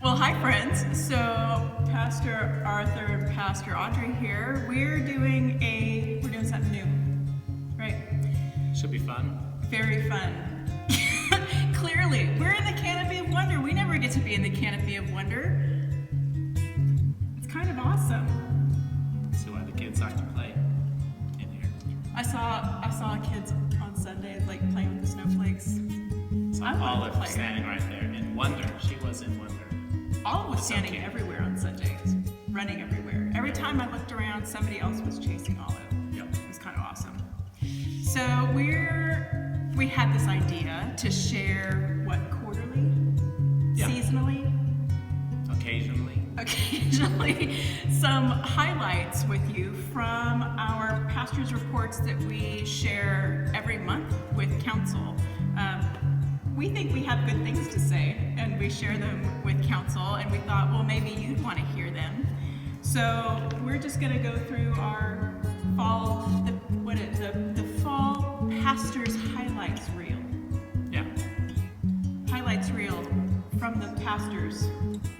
Well, hi friends. So Pastor Arthur and Pastor Audrey here. We're doing something new, right? Should be fun. Very fun. Clearly, we're in the canopy of wonder. We never get to be in the canopy of wonder. It's kind of awesome. See why the kids like to play in here. I saw kids on Sunday like playing with the snowflakes. So Olive standing right there in wonder. She was in wonder. Olive was standing everywhere on Sundays, running everywhere. Every time I looked around, somebody else was chasing Olive. Yep. It was kind of awesome. So we had this idea to share quarterly, seasonally, occasionally, some highlights with you from our pastors' reports that we share every month with council. We think we have good things to say, and we share them with council, and we thought, well, maybe you'd want to hear them. So we're just going to go through our fall, the fall pastors highlights reel. Yeah. Highlights reel from the pastors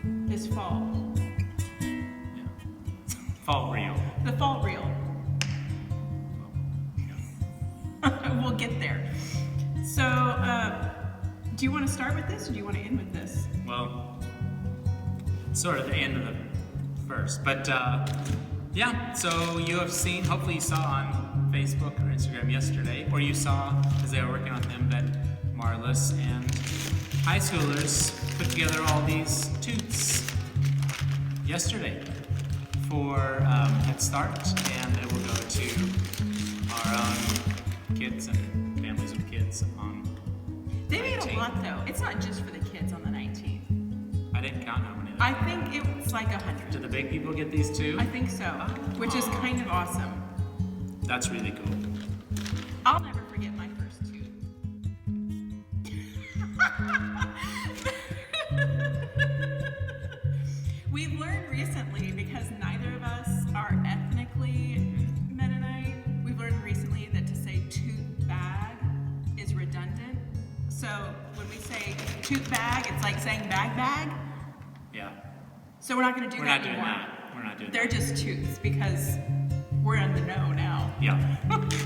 this fall. Yeah. Fall reel. The fall reel. Well, yeah. We'll get there. So, do you want to start with this, or do you want to end with this? Well, sort of the end of the verse. But yeah, so you have seen, hopefully you saw on Facebook or Instagram yesterday, or you saw, as they were working on them, that Marlis and high schoolers put together all these toots yesterday for Head Start, and it will go to our own kids and families of kids on They made a lot, though. It's not just for the kids on the 19th. I didn't count how many. I think it was like 100. Do the big people get these too? I think so, which is kind of awesome. That's really cool. I'll never forget my first tooth. We've learned recently, because neither of us are ethnically Mennonite, we've learned recently that to say toot bag is redundant. So when we say toot bag, it's like saying bag. Yeah. So we're not going to do that anymore. We're not doing They're that. just toots because we're in the know now. Yeah.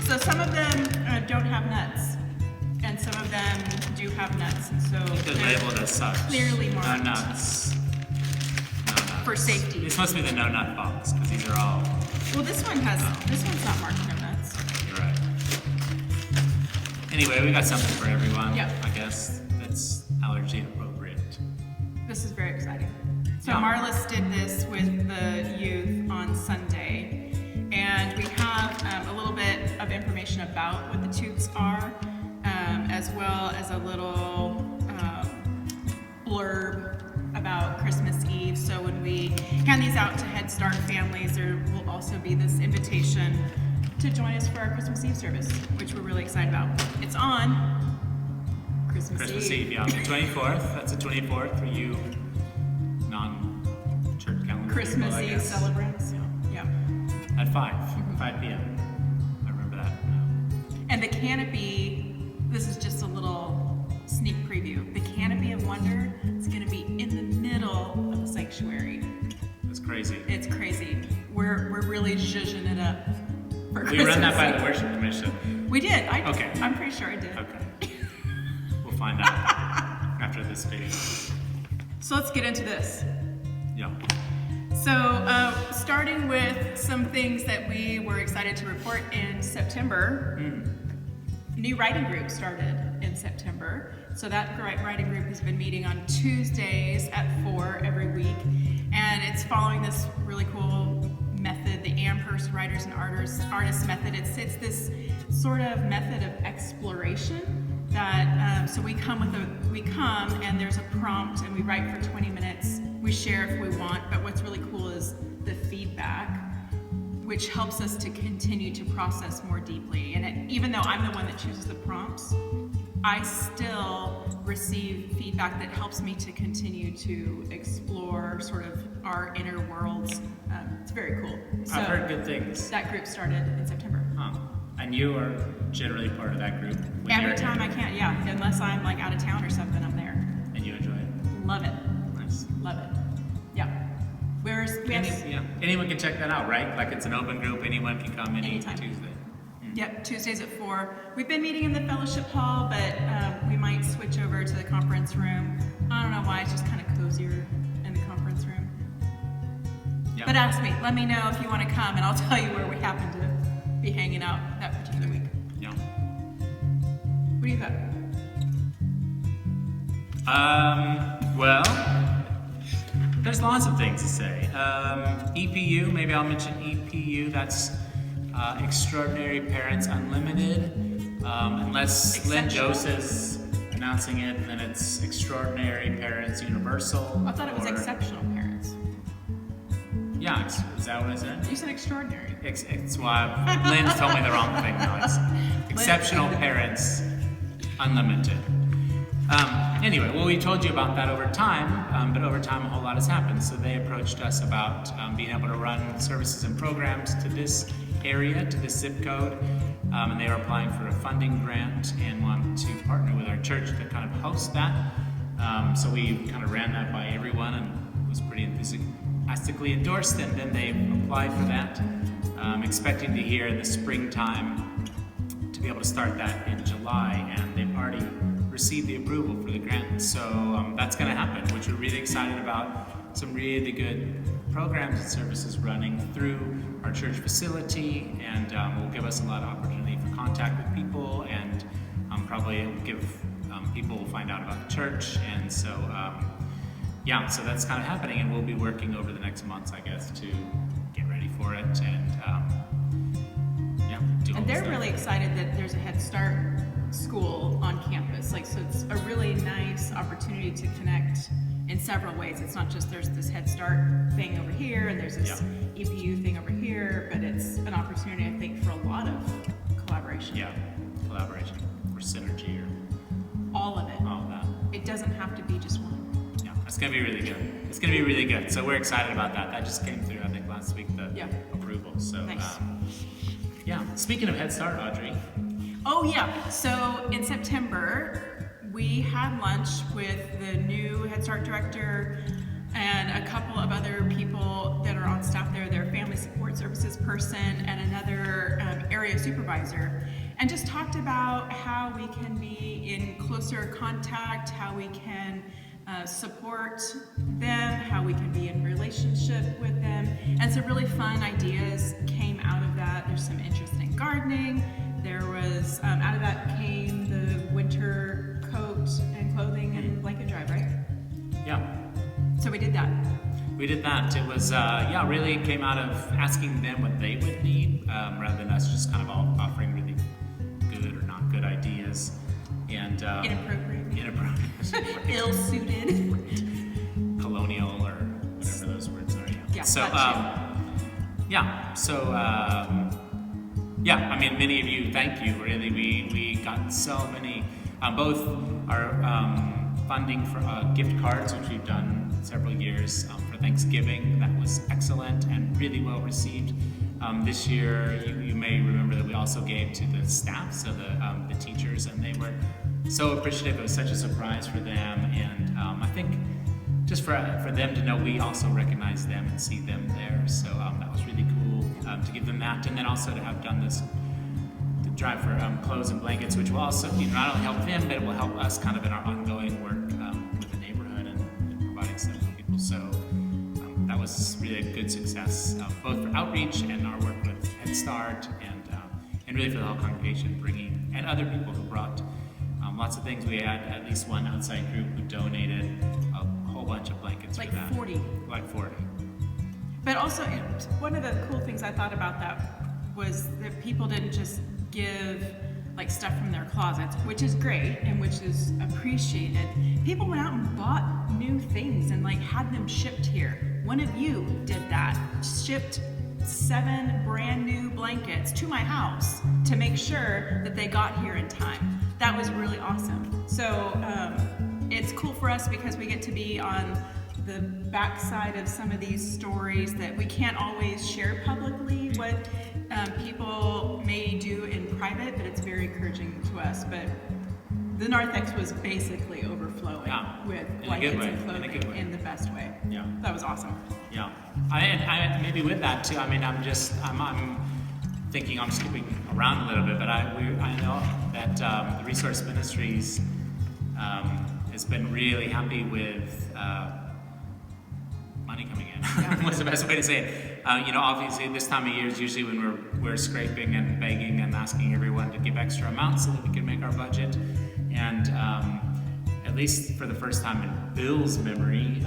So some of them don't have nuts, and some of them do have nuts, and so They're labeled as such. clearly marked. No nuts. No nuts. For safety. This must be the no nut box, because these are all. Well, this one's not marked no nuts. You're right. Anyway, we got something for everyone. Yep. I guess that's allergy appropriate. This is very exciting. So Yeah. Marlis did this with the youth on Sunday, and we have a little bit of information about what the toots are, as well as a little blurb about Christmas Eve. So when we hand these out to Head Start families, there will also be this invitation to join us for our Christmas Eve service, which we're really excited about. It's on Christmas Eve, yeah. 24th. That's the 24th for you non-church calendar Christmas people, I Eve guess. celebrants. Yeah. At 5 p.m. I remember that now. And the canopy, this is just a little sneak preview. The canopy of wonder is going to be in the middle of the sanctuary. It's crazy. It's crazy. We're really zhuzhing it up for Christmas. We run that by Eve. the worship commission. We did. Okay. I'm pretty sure I did. Okay. We'll find out after this video. So let's get into this. Yeah. So starting with some things that we were excited to report in September. New writing group started in September. So that writing group has been meeting on Tuesdays at 4 every week. And it's following this really cool method, the Amherst Writers and Artists method. It's this sort of method of exploration that, so we come and there's a prompt and we write for 20 minutes. We share if we want, but what's really cool is the feedback, which helps us to continue to process more deeply. And even though I'm the one that chooses the prompts, I still receive feedback that helps me to continue to explore sort of our inner worlds. It's very cool. So I've heard good things. that group started in September. And you are generally part of that group? when Every you're time here. I can, yeah. Unless I'm like out of town or something, I'm there. And you enjoy it? Love it. Nice. Love it. anyone can check that out, right? Like it's an open group, anyone can come Anytime. Tuesday. Yep, Tuesdays at 4. We've been meeting in the fellowship hall, but we might switch over to the conference room. I don't know why, it's just kind of cozier in the conference room. Yep. But ask me, let me know if you want to come, and I'll tell you where we happen to be hanging out that particular week. Yeah. What do you got? Well, there's lots of things to say. EPU, maybe I'll mention EPU, that's Extraordinary Parents Unlimited. Unless Lynn Joseph's announcing it, then it's Extraordinary Parents Universal. I thought it was Exceptional Parents. Yeah, is that what I said? You said extraordinary. It's why Lynn told me the wrong thing now. It's Exceptional Parents Unlimited. Anyway, well, we told you about that over time, but over time a whole lot has happened. So they approached us about being able to run services and programs to this area, to this zip code, and they were applying for a funding grant and wanted to partner with our church to kind of host that. So we kind of ran that by everyone and it was pretty enthusiastically endorsed, and then they applied for that, expecting to hear in the springtime to be able to start that in July, and they've already received the approval for the grant. So that's going to happen, which we're really excited about. Some really good programs and services running through our church facility, and will give us a lot of opportunity for contact with people, and probably it will give people will find out about the church. And so yeah, so that's kind of happening, and we'll be working over the next months, I guess, to get ready for it, and yeah, do all And the they're stuff. really excited that there's a Head Start school on campus. Like, so it's a really nice opportunity to connect in several ways. It's not just there's this Head Start thing over here and there's this EPU thing over here, but it's an opportunity, I think, for a lot of collaboration. Yeah, collaboration or synergy or All of it. all of that. It doesn't have to be just one. Yeah, it's gonna be really good. It's gonna be really good. So we're excited about that. That just came through, I think, last week, the approval. So Nice. yeah. Speaking of Head Start, Audrey. Oh yeah, so in September, we had lunch with the new Head Start director and a couple of other people that are on staff there, their family support services person and another area supervisor, and just talked about how we can be in closer contact, how we can support them, how we can be in relationship with them, and some really fun ideas came out of that. There's some interesting gardening. There was, out of that came the winter coat and clothing and blanket drive, right? Yeah, So we did that. we did that. It was really came out of asking them what they would need, rather than us just kind of all offering really good or not good ideas. And Inappropriate. Ill-suited. colonial or whatever those words are. Yeah, So that yeah. So yeah. I mean, many of you, thank you. Really, we got so many. Both our funding for gift cards, which we've done several years for Thanksgiving. That was excellent and really well received. This year, you may remember that we also gave to the staff, so the teachers, and they were so appreciative. It was such a surprise for them, and I think just for them to know we also recognize them and see them there. So that was really cool to give them that, and then also to have done this drive for clothes and blankets, which will also not only help them, but it will help us kind of in our ongoing work with the neighborhood and providing stuff for people. So that was really a good success, both for outreach and our work with Head Start, and really for the whole congregation bringing, and other people who brought lots of things. We had at least one outside group who donated a whole bunch of blankets Like for that. 40. Like 40. But also, one of the cool things I thought about that was that people didn't just give like stuff from their closets, which is great and which is appreciated. People went out and bought new things and like had them shipped here. One of you did that, shipped 7 brand new blankets to my house to make sure that they got here in time. That was really awesome. So it's cool for us because we get to be on the backside of some of these stories that we can't always share publicly, what people may do in private, but it's very encouraging to us. But the narthex was basically overflowing with in a good blankets way, and in a clothing good way. in the best way. Yeah. That was awesome. Yeah. I maybe with that too. I mean, I'm thinking I'm skipping around a little bit, but I know that the Resource Ministries has been really happy with money coming in. Yeah. What's the best way to say it? Obviously this time of year is usually when we're scraping and begging and asking everyone to give extra amounts so that we can make our budget. And at least for the first time in Bill's memory,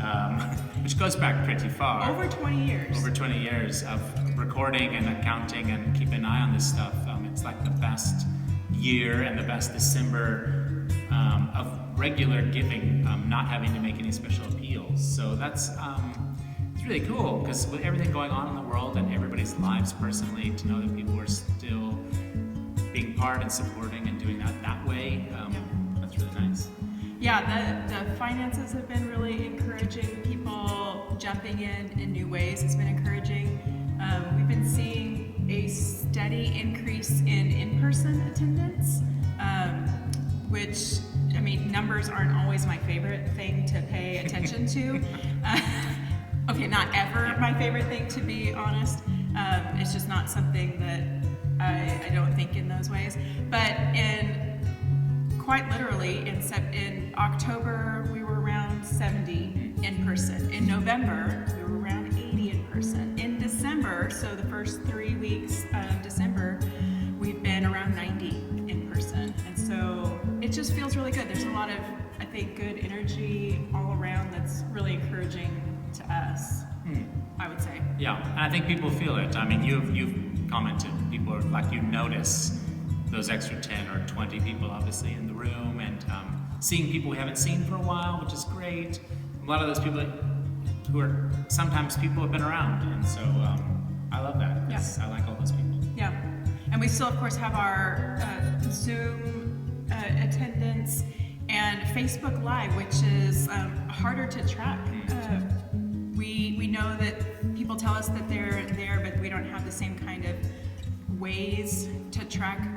which goes back pretty far. Over 20 years. Over 20 years of recording and accounting and keeping an eye on this stuff. It's like the best year and the best December of regular giving, not having to make any special appeals. So that's it's really cool, because with everything going on in the world and everybody's lives personally, to know that people are still being part and supporting and doing that way, that's really nice. Yeah, the finances have been really encouraging. People jumping in new ways has been encouraging. We've been seeing a steady increase in in-person attendance, which, I mean, numbers aren't always my favorite thing to pay attention to. Okay, not ever my favorite thing, to be honest. It's just not something that I don't think in those ways. But quite literally, in October, we were around 70 in person. In November, we were around 80 in person. In December, so the first 3 weeks of December, we've been around 90 in person. And so it just feels really good. There's a lot of, I think, good energy all around that's really encouraging to us, I would say. Yeah, and I think people feel it. I mean, you've commented, people are like, you notice those extra 10 or 20 people obviously in the room, and seeing people we haven't seen for a while, which is great. A lot of those people who are sometimes people have been around, and so I love that. Yes. I like all those people. Yeah, and we still of course have our Zoom attendance and Facebook Live, which is harder to track. We know that people tell us that they're there, but we don't have the same kind of ways to track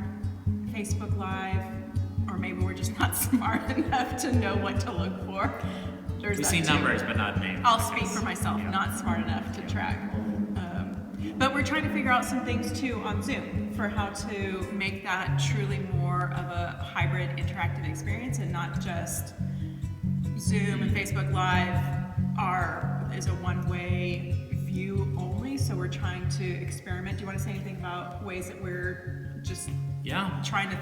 Facebook Live, or maybe we're just not smart enough to know what to look for. We see numbers, but not names. I'll speak for myself, not smart enough to track. But we're trying to figure out some things too on Zoom for how to make that truly more of a hybrid interactive experience, and not just Zoom and Facebook Live is a one-way view only. So we're trying to experiment. Do you want to say anything about ways that we're just trying to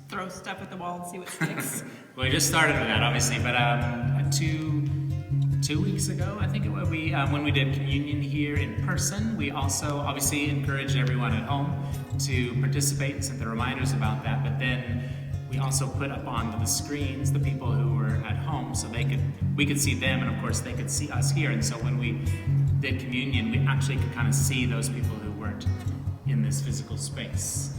throw stuff at the wall and see what sticks? Well, we just started with that, obviously, but 2 weeks ago, I think it was, when we did communion here in person, we also obviously encouraged everyone at home to participate and sent the reminders about that, but then we also put up onto the screens the people who were at home, so we could see them, and of course they could see us here. And so when we did communion, we actually could kind of see those people who weren't in this physical space.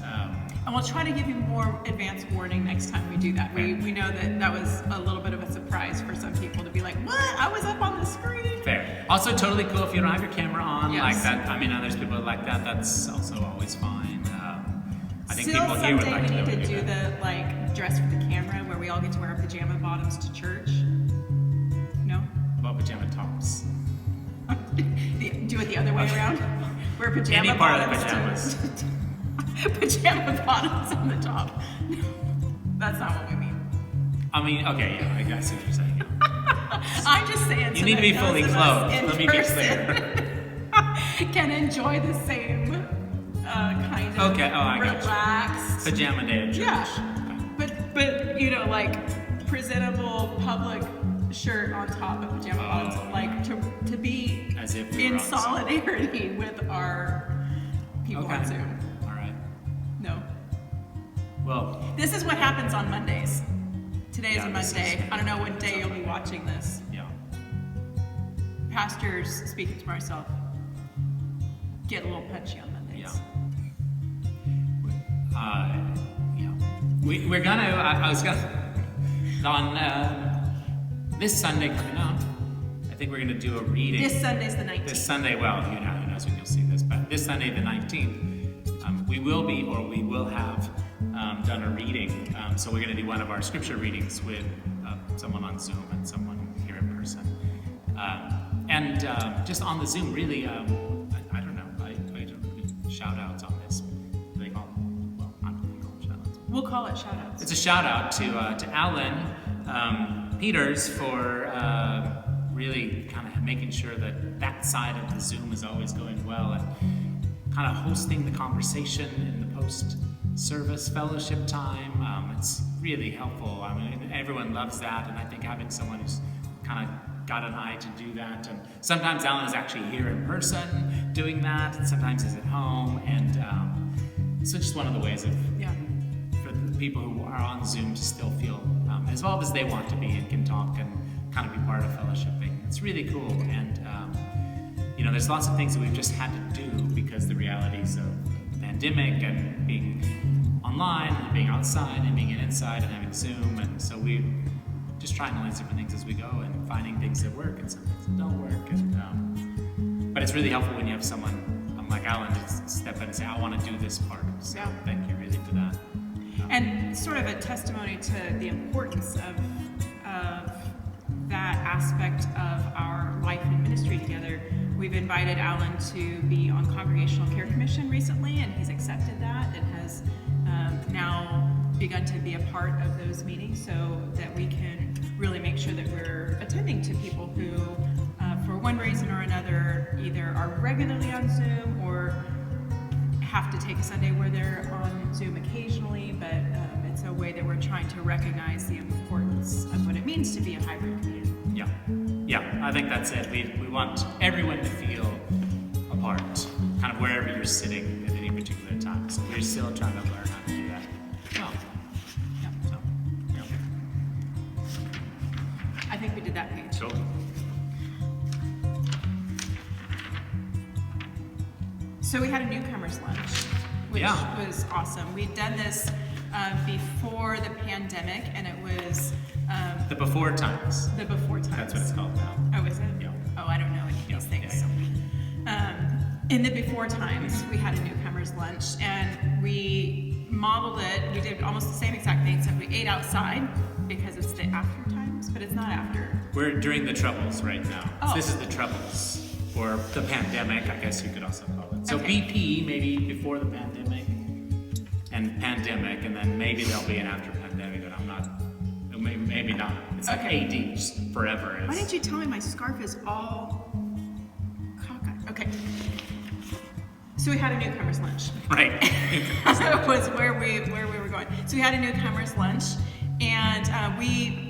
And we'll try to give you more advance warning next time we do that. We know that was a little bit of a surprise for some people to be like, what? I was up on the screen? Fair. Also totally cool if you don't have your camera on, Yes. like that. I mean, there's people like that. That's also always fine. I think Still, people here would someday like we need to to do that. the dress for the camera where we all get to wear our pajama bottoms to church. No? About pajama tops. Do it the other way around. Wear pajama Any part bottoms of the pajamas. pajama bottoms on the top. That's not what we mean. I mean, okay, yeah, I guess what you're saying. I'm just saying. You need to be fully clothed. Let me be clear. Can enjoy the same kind of I got you. relaxed Pajama day at church. Yeah, but like presentable public shirt on top of pajama bottoms, like to be As if we were in on Zoom. solidarity with our people on Zoom. All right. No. Well, This is what happens on Mondays. Today is Yeah, a this Monday. is- I don't know what day you'll be watching this. yeah. Pastors, speaking to myself, get a little punchy on Mondays. Yeah. We're gonna. I was gonna on this Sunday coming up. I think we're gonna do a reading. This Sunday's the 19th. This Sunday, well, who knows when you'll see this, but this Sunday, the 19th, we will have done a reading. So we're going to do one of our scripture readings with someone on Zoom and someone here in person. And And just on the Zoom, really, I don't know. I don't shout outs on this. Do they call them? Well, I'm going to call them shout outs. We'll call it shout outs. It's a shout out to Alan Peters for really kind of making sure that side of the Zoom is always going well and kind of hosting the conversation in the post-service fellowship time. It's really helpful. I mean, everyone loves that, and I think having someone who's kind of got an eye to do that. And sometimes Alan is actually here in person doing that, and sometimes he's at home. And so just one of the ways for the people who are on Zoom to still feel as involved as they want to be and can talk and kind of be part of fellowshipping. It's really cool. And there's lots of things that we've just had to do because the realities of the pandemic and being online and being outside and being inside and having Zoom. And so we just trying to learn different things as we go and finding things that work and some things that don't work. And but it's really helpful when you have someone like Alan to step in and say, I want to do this part. So thank you really for that. And sort of a testimony to the importance of that aspect of our life and ministry together. We've invited Alan to be on Congregational Care Commission recently, and he's accepted that and has now begun to be a part of those meetings so that we can really make sure that we're attending to people who, for one reason or another, either are regularly on Zoom or have to take a Sunday where they're on Zoom occasionally, but it's a way that we're trying to recognize the importance of what it means to be a hybrid community. Yeah, I think that's it. We want everyone to feel a part, kind of wherever you're sitting at any particular time. So we're still trying to learn how to do that. I think we did that page. Cool. So we had a newcomers lunch, which was awesome. We'd done this before the pandemic, and it was the before times. The before times. That's what it's called now. Oh, is it? Yeah. Oh, I don't know any of these things. In the before times, we had a newcomers lunch, and we modeled it. We did almost the same exact thing, except we ate outside because it's the after times, but it's not after. We're during the troubles right now. Oh. This is the troubles for the pandemic, I guess you could also call it. So Okay. BP, maybe before the pandemic, and pandemic, and then maybe there'll be an after pandemic, but I'm not, maybe not. It's like AD, just forever. Why didn't you tell me my scarf is all cockeyed? Okay. So we had a newcomers lunch. Right. So it was where we were going. So we had a newcomers lunch, and we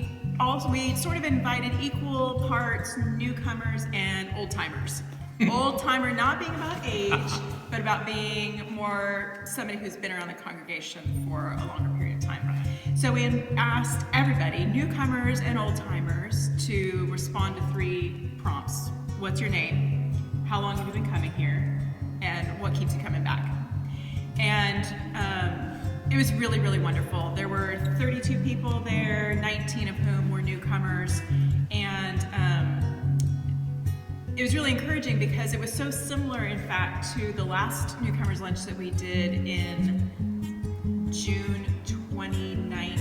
sort of invited equal parts newcomers and old timers. Old timer not being about age, but about being more somebody who's been around the congregation for a longer period of time. So we asked everybody, newcomers and old timers, to respond to 3 prompts. What's your name? How long have you been coming here? And what keeps you coming back? And it was really, really wonderful. There were 32 people there, 19 of whom were newcomers, and it was really encouraging because it was so similar, in fact, to the last newcomers lunch that we did in June 2019.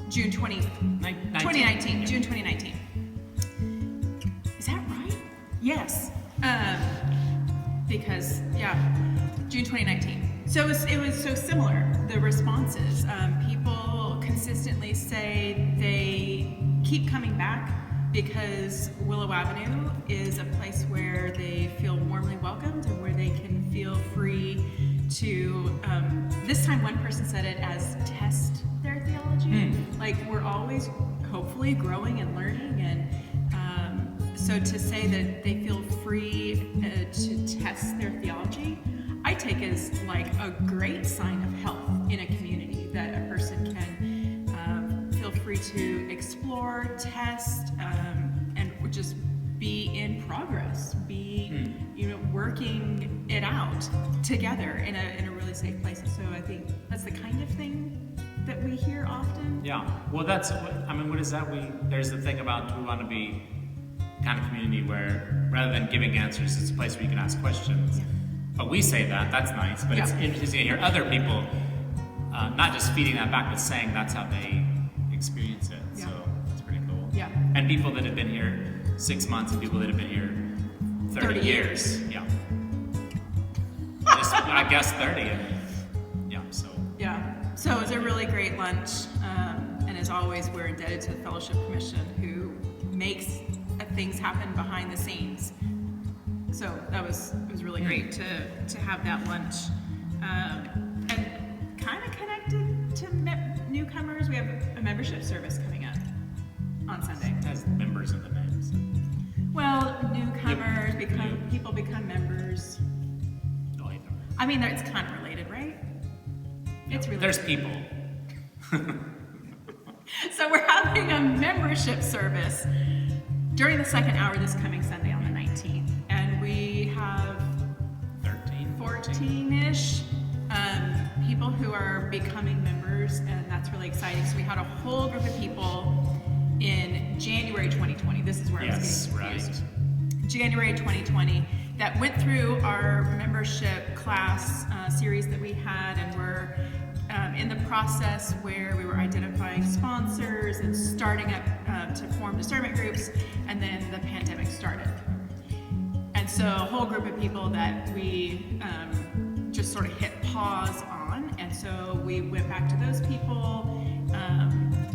June 2019. Is that right? Yes. Because, June 2019. So it was so similar, the responses. People consistently say they keep coming back because Willow Avenue is a place where they feel warmly welcomed and where they can feel free to, this time one person said it as test their theology. Like, we're always hopefully growing and learning, and so to say that they feel free to test their theology, I take as like a great sign of health in a community, that a person can feel free to explore, test, and just be in progress, be working it out together in a really safe place. And so I think that's the kind of thing that we hear often. Yeah. Well, what is that? There's the thing about we want to be kind of community where rather than giving answers, it's a place where you can ask questions. But we say that's nice, but it's interesting to hear other people not just feeding that back, but saying that's how they experience it. So it's pretty cool. Yeah. And and people that have been here 6 months and people that have been here 30 years. Yeah. I guess 30. Yeah, so. Yeah, so it was a really great lunch, and as always, we're indebted to the Fellowship Commission, who makes things happen behind the scenes. So it was really great to have that lunch, and kind of connected to newcomers. We have a membership service coming up on Sunday. It has members in the names. Well, newcomers people become members. No, I don't. I mean, it's kind of related, right? It's related. There's people. So we're having a membership service during the second hour this coming Sunday on the 19th. And we have 14-ish people who are becoming members, and that's really exciting. So we had a whole group of people in January 2020. This is where I was getting confused. Right. January 2020 that went through our membership class series that we had, and we're in the process where we were identifying sponsors and starting up to form discernment groups, and then the pandemic started. And so a whole group of people that we just sort of hit pause on, and so we went back to those people,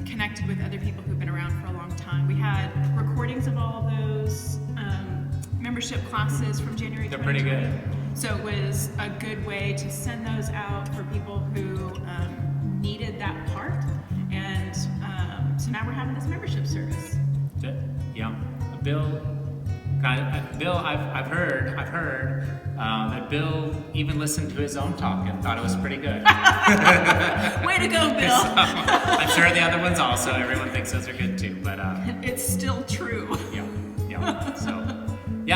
connected with other people who've been around for a long time. We had recordings of all of those membership classes from January 2020. They're pretty good. So it was a good way to send those out for people who needed that part. And so now we're having this membership service. Yeah. Bill, I've heard that Bill even listened to his own talk and thought it was pretty good. Way to go, Bill. So, I'm sure the other ones also. Everyone thinks those are good too, but it's still true. Yeah.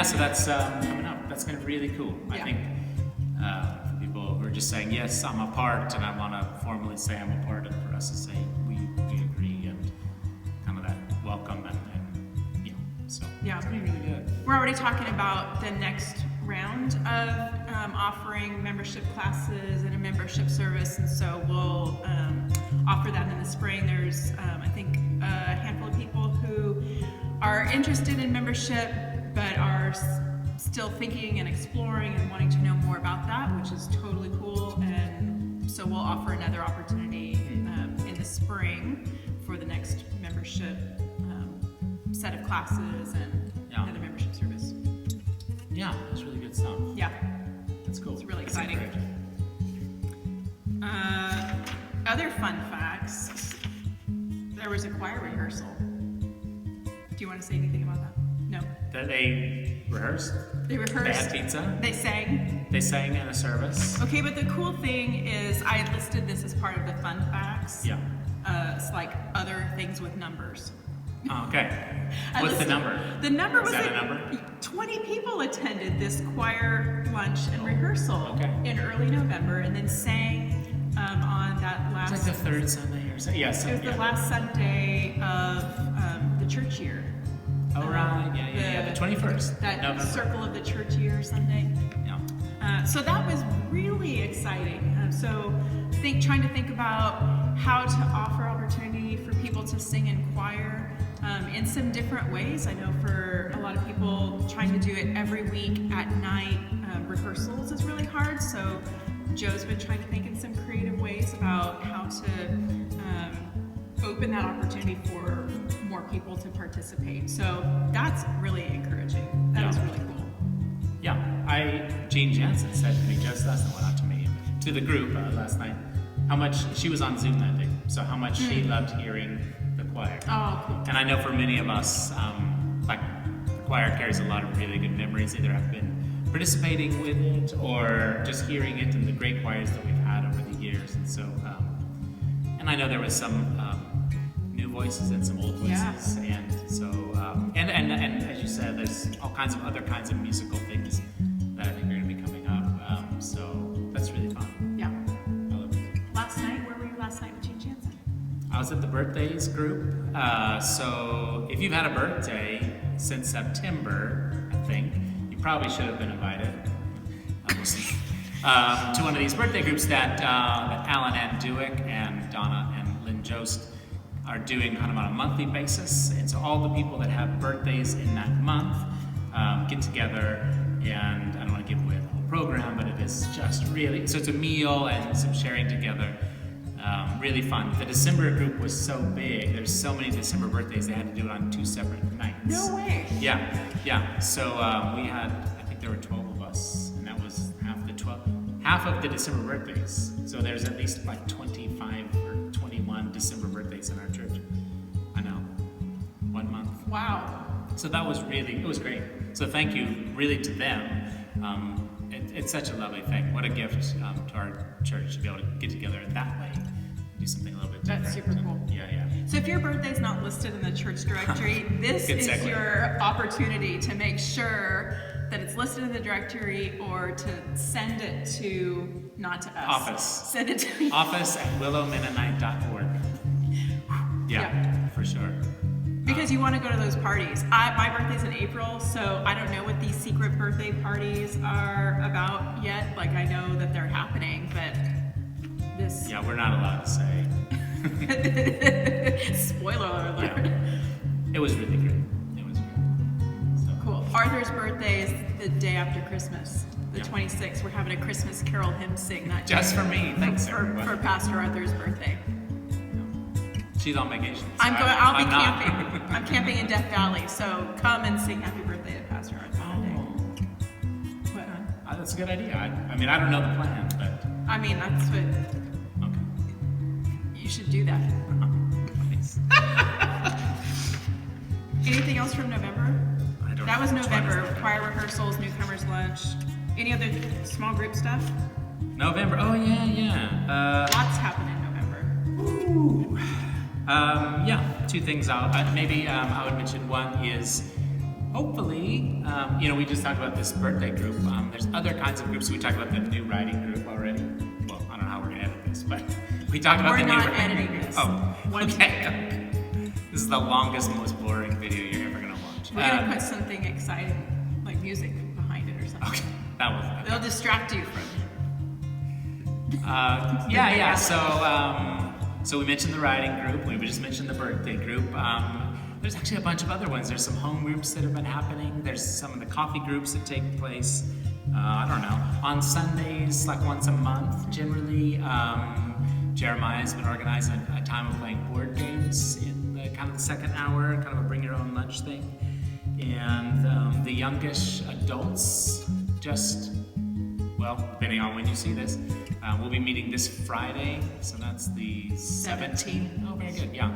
So that's coming up. That's going to be really cool. Yeah. I think for people who are just saying, yes, I'm a part, and I want to formally say I'm a part, and for us to say we agree, and kind of that welcome, and so yeah, it's going to be really good. We're already talking about the next round of offering membership classes and a membership service, and so we'll offer that in the spring. There's, I think, a handful of people who are interested in membership, but are still thinking and exploring and wanting to know more about that, which is totally cool. And so we'll offer another opportunity in the spring for the next membership set of classes and another membership service. Yeah, it's really good stuff. Yeah. That's cool. It's really exciting. Other fun facts. There was a choir rehearsal. Do you want to say anything about that? No. That they rehearsed? They rehearsed. They had pizza? They sang. They sang in a service? Okay, but the cool thing is I listed this as part of the fun facts. Yeah. It's like other things with numbers. Oh, okay. What's the number? The number was Is that like a number? 20 people attended this choir lunch and rehearsal in early November, and then sang on that last. It's like the third Sunday or so. Yes. It was the last Sunday of the church year. Oh right, yeah. The 21st. That November. circle of the church year Sunday. Yeah. So that was really exciting. So trying to think about how to offer opportunity for people to sing in choir in some different ways. I know for a lot of people, trying to do it every week at night, rehearsals is really hard. So Joe's been trying to think in some creative ways about how to open that opportunity for more people to participate. So that's really encouraging. That was really cool. Yeah, Jean Jansen said to me just last night, well, not to me, to the group last night, how much she was on Zoom that day. So how much she loved hearing the choir. Oh, cool. And I know for many of us, like the choir carries a lot of really good memories. Either have been participating with it or just hearing it in the great choirs that we've had over the years. And so, and I know there was some new voices and some old voices, and so and as you said, there's all kinds of other kinds of musical things that I think are going to be coming up. So that's really fun. Yeah. I love it. Where were you last night with Jean Jansen? I was at the birthdays group. So if you've had a birthday since September, I think you probably should have been invited. Obviously. To one of these birthday groups that Alan and Dewick and Donna and Lynn Jost are doing kind of on a monthly basis. And so all the people that have birthdays in that month get together, and I don't want to give away the whole program, but it is just really, so it's a meal and some sharing together. Really fun. The December group was so big. There's so many December birthdays, they had to do it on 2 separate nights. No way. Yeah. So we had, I think there were 12 of us, and that was half of the December birthdays. So there's at least like 25 or 21 December birthdays in our church. I know. 1 month. Wow. So that was it was great. So thank you really to them. It's such a lovely thing. What a gift to our church to be able to get together in that way. Do something a little bit different. That's super cool. Yeah. So if your birthday's not listed in the church directory, this Good is segue. your opportunity to make sure that it's listed in the directory, or to send it to, not to us. Office. Send it to me. office@willowmennonite.org. Yeah, for sure. Because you want to go to those parties. My birthday's in April, so I don't know what these secret birthday parties are about yet. Like, I know that they're happening, but this... Yeah, we're not allowed to say. Spoiler alert. Yeah. It was really great. It was great. So, Cool. Arthur's birthday is the day after Christmas, the Yeah. 26th. We're having a Christmas carol hymn sing that day. just for me. Thanks, everyone. for Pastor Arthur's birthday. She's on vacation. So I'll be I'm not. camping. I'm camping in Death Valley, so come and sing happy birthday to Pastor Arthur that day. What? That's a good idea. I mean, I don't know the plan, but I mean, that's what okay. you should do that. Thanks. Anything else from November? I don't That was know. Which one is November. that? Choir rehearsals, newcomers lunch. Any other small group stuff? November. Oh yeah. Lots happen in November. Ooh. Yeah, 2 things I would mention. One is hopefully, we just talked about this birthday group. There's other kinds of groups. We talked about the new writing group already. Well, I don't know how we're gonna edit this, but we talked about We're the new not writing editing group. this. Oh, One okay. This is the longest, most boring video you're ever gonna watch. We're gonna put something exciting, like music, behind it or something. Okay, that was. They'll distract you from Yeah. So we mentioned the writing group. We just mentioned the birthday group. There's actually a bunch of other ones. There's some home groups that have been happening. There's some of the coffee groups that take place. I don't know, on Sundays, like once a month, generally. Jeremiah's been organizing a time of playing board games in the kind of the second hour, kind of a bring your own lunch thing. And the youngish adults depending on when you see this, we'll be meeting this Friday, so that's the 17th. Oh, very good, yeah.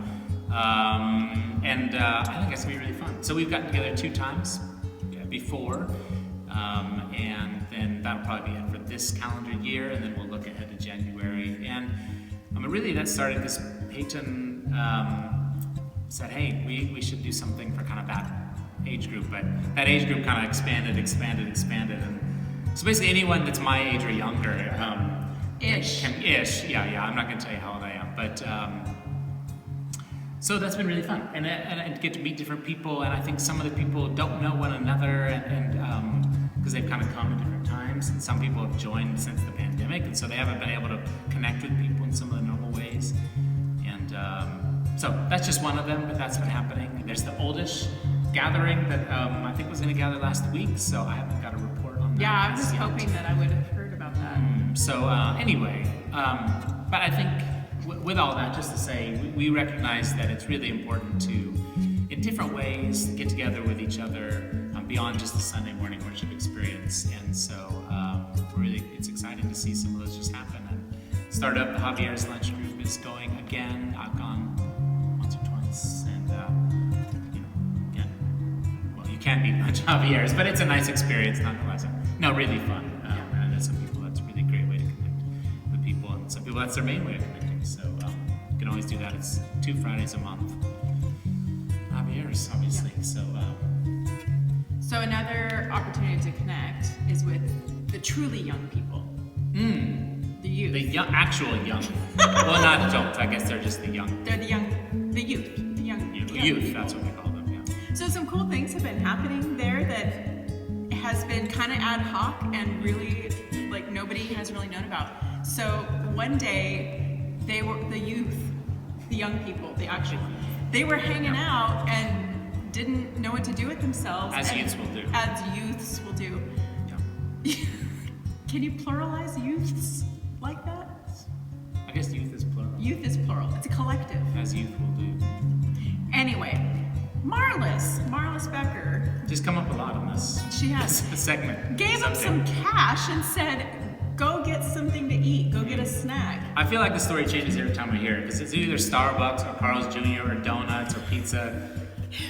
I think it's gonna be really fun. So we've gotten together 2 times before, and then that'll probably be it for this calendar year, and then we'll look ahead to January. And really that started because Peyton said, hey, we should do something for kind of that age group, but that age group kind of expanded, and so basically anyone that's my age or younger, Ish. Yeah. I'm not going to tell you how old I am, but so that's been really fun, and to get to meet different people. And I think some of the people don't know one another, and because they've kind of come at different times, and some people have joined since the pandemic, and so they haven't been able to connect with people in some of the normal ways. And so that's just one of them, but that's been happening. There's the oldish gathering that I think was going to gather last week, so I haven't got a report on that. Yeah, I was yet. hoping that I would have heard about that. So anyway, but I think with all that, just to say, we recognize that it's really important to, in different ways, get together with each other beyond just the Sunday morning worship experience. And so it's exciting to see some of those just happen. And start up, the Javier's lunch group is going again. I've gone once or twice, and you can't beat lunch Javier's, but it's a nice experience nonetheless. No, really fun. And there's some people that's a really great way to connect with people, and some people that's their main way of connecting. So you can always do that. It's 2 Fridays a month. Javier's, obviously. Yeah. So another opportunity to connect is with the truly young people. The youth. The actual young. Well, not adults. I guess they're just the young. They're the youth. The young Youth, that's what we call them, yeah. So some cool things have been happening there that has been kind of ad hoc and really, nobody has really known about. So one day, the youth the young people, they were hanging out and didn't know what to do with themselves. As youths will do. As youths will do. Yeah. Can you pluralize youths like that? I guess youth is plural. Youth is plural. It's a collective. As youth will do. Anyway, Marlis Becker. Just come up a lot in this. She has. This segment. Gave him some cash and said, go get something to eat. Go get a snack. I feel like the story changes every time I hear it because it's either Starbucks or Carl's Jr. or donuts or pizza.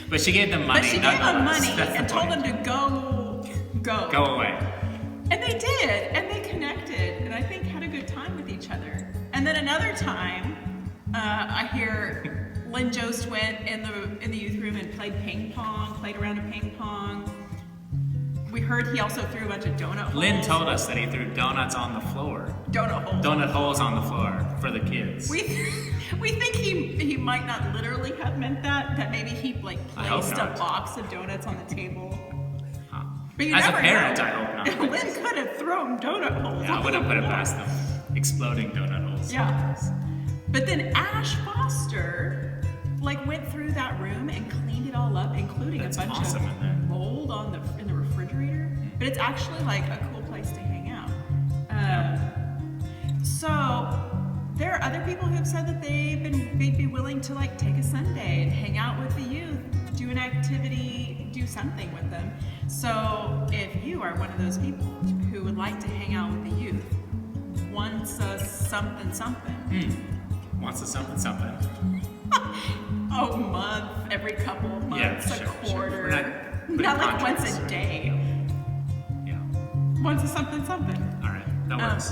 But she gave them money. But she gave them money That's and the told point. them to go. Go away. And they did, and they connected, and I think had a good time with each other. And then another time, I hear Lynn Jost went in the youth room and played played around in ping pong. We heard he also threw a bunch of donut holes. Lynn told us that he threw donuts on the floor. Donut holes on the floor for the kids. We think he might not literally have meant that maybe he placed a box of donuts on the table. Huh. But you As a never parent, know. I hope not. Lynn could have thrown donut holes. Yeah, I wouldn't put it past them. Exploding donut holes. Yeah. But then Ash Foster went through that room and cleaned it all up, including That's a bunch awesome in there. of mold in the refrigerator. But it's actually a cool place to hang out. So there are other people who have said that they'd be willing to take a Sunday and hang out with the youth, do an activity, do something with them. So if you are one of those people who would like to hang out with the youth, once a something, Wants a something. a month, every couple of months, Yeah, a sure. quarter, We're not not putting once contracts, a right? day. Yeah. Once a something. All right. That works.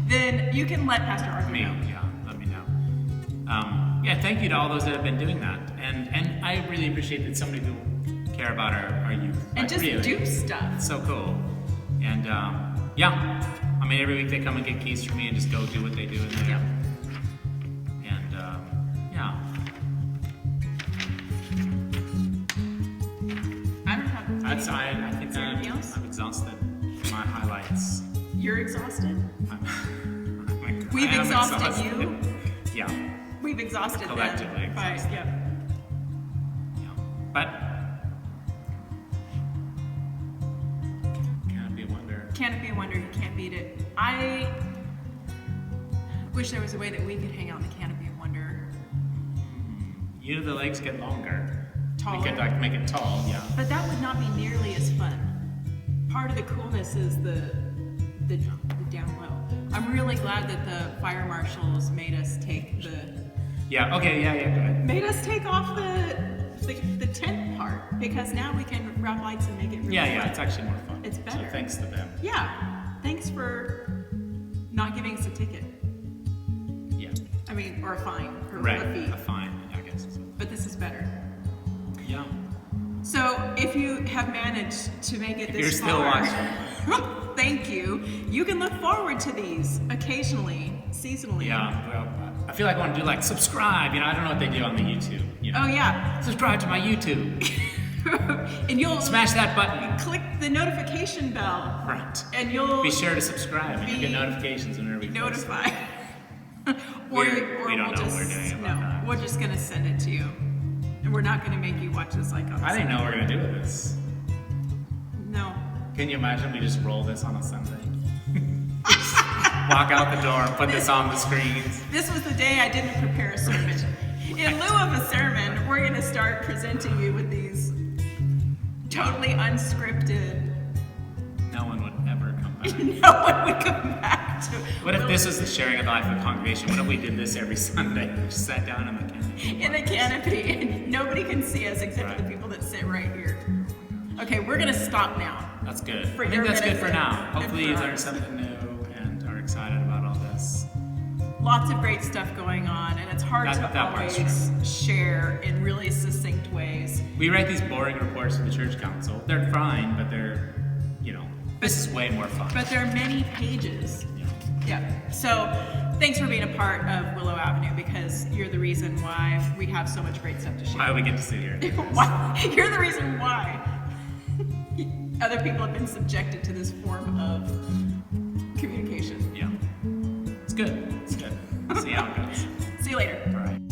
Then you can let Pastor Arthur Me, know. yeah, let me know. Yeah, thank you to all those that have been doing that, and I really appreciate that so many people care about our youth. And just really. do stuff. It's so cool, and yeah, I mean every week they come and get keys from me and just go do what they do in there. Yeah. And yeah. I don't have. I think Is there anything else? I'm exhausted. My highlights. You're exhausted. I'm We've I am exhausted you. Yeah. We've exhausted Collectively them. exhausted. Yep. Yeah. But can't be a wonder. Can't it be a wonder? You can't beat it. I wish there was a way that we could hang out in the Canopy of Wonder. The legs get longer. Taller. We could make it tall, yeah. But that would not be nearly as fun. Part of the coolness is the down low. I'm really glad that the fire marshals made us take Yeah, okay, yeah, go ahead. made us take off the tent part, because now we can wrap lights and make it really Yeah, fun. it's actually more fun. It's better. So thanks to them. Yeah. Thanks for not giving us a ticket. Yeah. I mean, or a fine, or Right, a fee. a fine, I guess. But this is better. Yeah. So if you have managed to make it If this you're still far, watching. thank you. You can look forward to these occasionally, seasonally. Yeah, well, I feel like I want to do subscribe. I don't know what they do on the YouTube. Oh yeah. Subscribe to my YouTube. And you'll Smash that button. click the notification bell. Right. And you'll Be sure to subscribe and you'll get be notifications whenever we post notify. it. or We don't we'll know what just, we're doing about that. We're just gonna send it to you. And we're not gonna make you watch this on I didn't know what we were going to do with this. No. Can you imagine we just roll this on a Sunday? Walk out the door and put this on the screens. This was the day I didn't prepare a sermon. In lieu of a sermon, we're gonna start presenting you with these totally unscripted. No one would ever come back. No one would come back to. What if this was the sharing of the life of the congregation? What if we did this every Sunday? We just sat down in the canopy. In a canopy, and nobody can see us except for the people that sit right here. Okay, we're gonna stop now. That's good. For I your think that's good benefit for now. and Hopefully for you learned ours. something new and are excited about all this. Lots of great stuff going on, and it's hard That to part's always share in really succinct ways. We write these boring reports for the church council. They're fine, but they're, this is way more fun. But there are many pages. Yeah. Yeah. So thanks for being a part of Willow Avenue, because you're the reason why we have so much great stuff to share. Why we get to sit here and do this. Why? You're the reason why other people have been subjected to this form of communication. Yeah. It's good. It's good. See how it goes. See you later. All right.